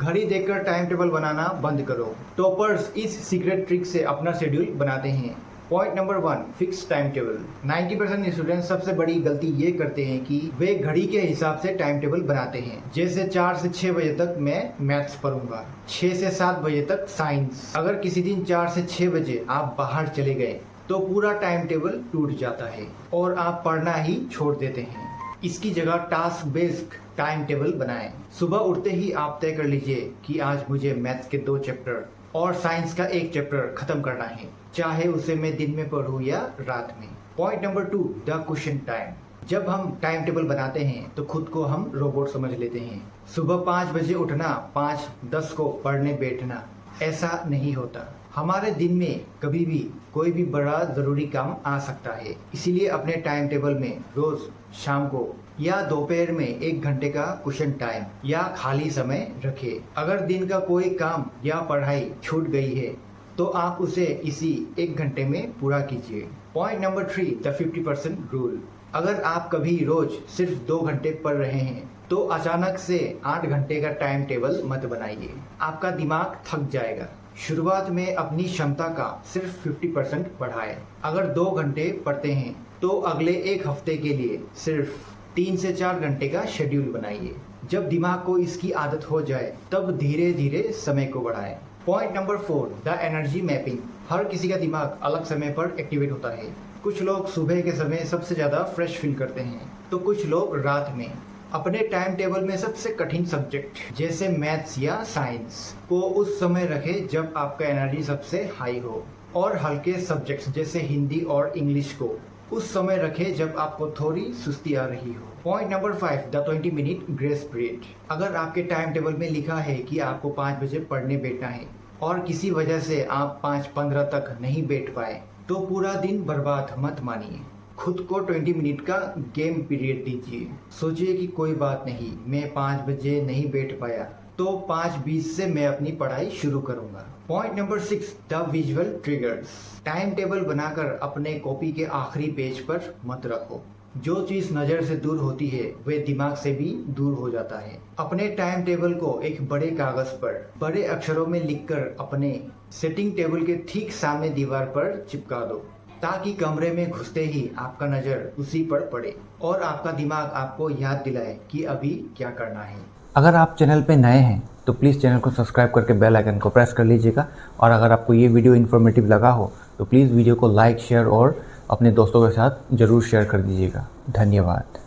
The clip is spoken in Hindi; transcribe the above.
घड़ी देखकर टाइम टेबल बनाना बंद करो। टॉपर्स इस सीक्रेट ट्रिक से अपना शेड्यूल बनाते हैं। Point number 1, fix time table. 90% student सबसे बड़ी गलती ये करते हैं कि वे घड़ी के हिसाब से टाइम टेबल बनाते हैं। जैसे 4 से 6 बजे तक मैं मैथ्स पढ़ूंगा, 6 से 7 बजे तक साइंस। अगर किसी दिन 4 से 6 बजे आप बाहर चले गए तो पूरा टाइम टेबल टूट जाता है और आप पढ़ना ही छोड़ देते हैं। इसकी जगह टास्क बेस्ड टाइम टेबल बनाएं। सुबह उठते ही आप तय कर लीजिए कि आज मुझे मैथ्स के 2 चैप्टर और साइंस का 1 चैप्टर खत्म करना है, चाहे उसे मैं दिन में पढूं या रात में। Point number 2, the question time. जब हम टाइम टेबल बनाते हैं तो खुद को हम रोबोट समझ लेते हैं। सुबह 5 बजे उठना, 5:10 को पढ़ने बैठना, ऐसा नहीं होता। हमारे दिन में कभी भी कोई भी बड़ा जरूरी काम आ सकता है, इसीलिए अपने टाइम टेबल में रोज शाम को या दोपहर में 1 घंटे का क्वेश्चन टाइम या खाली समय रखें। अगर दिन का कोई काम या पढ़ाई छूट गई है तो आप उसे इसी 1 घंटे में पूरा कीजिए। Point number 3, the 50% rule. अगर आप कभी रोज सिर्फ 2 घंटे पढ़ रहे हैं तो अचानक से 8 घंटे का टाइम टेबल मत बनाइए, आपका दिमाग थक जाएगा। शुरुआत में अपनी क्षमता का सिर्फ 50% बढ़ाएं। अगर 2 घंटे पढ़ते हैं तो अगले 1 हफ्ते के लिए सिर्फ 3 से 4 घंटे का शेड्यूल बनाइए। जब दिमाग को इसकी आदत हो जाए तब धीरे धीरे समय को बढ़ाएं। Point number 4, the energy mapping. हर किसी का दिमाग अलग समय पर एक्टिवेट होता है। कुछ लोग सुबह के समय सबसे ज्यादा फ्रेश फील करते हैं तो कुछ लोग रात में। अपने टाइम टेबल में सबसे कठिन सब्जेक्ट जैसे मैथ्स या साइंस को उस समय रखें जब आपका एनर्जी सबसे हाई हो, और हल्के सब्जेक्ट्स जैसे हिंदी और इंग्लिश को उस समय रखें जब आपको थोड़ी सुस्ती आ रही हो। Point number 5, the 20 minute grace period. अगर आपके टाइम टेबल में लिखा है कि आपको 5 बजे पढ़ने बैठना है और किसी वजह से आप 5:15 तक नहीं बैठ पाए तो पूरा दिन बर्बाद मत मानिए। खुद को 20 मिनट का गेम पीरियड दीजिए। सोचिए कि कोई बात नहीं, मैं 5 बजे नहीं बैठ पाया तो 5:20 से मैं अपनी पढ़ाई शुरू करूंगा। Point number 6, the visual triggers. Time table बनाकर अपने कॉपी के आखिरी पेज पर मत रखो। जो चीज नजर से दूर होती है वे दिमाग से भी दूर हो जाता है। अपने टाइम टेबल को एक बड़े कागज पर बड़े अक्षरों में लिखकर अपने सेटिंग टेबल के ठीक सामने दीवार पर चिपका दो, ताकि कमरे में घुसते ही आपका नजर उसी पर पड़े और आपका दिमाग आपको याद दिलाए कि अभी क्या करना है। अगर आप चैनल पे नए हैं तो प्लीज़ चैनल को सब्सक्राइब करके बेल आइकन को प्रेस कर लीजिएगा, और अगर आपको ये वीडियो इन्फॉर्मेटिव लगा हो तो प्लीज़ वीडियो को लाइक, शेयर और अपने दोस्तों के साथ ज़रूर शेयर कर दीजिएगा। धन्यवाद।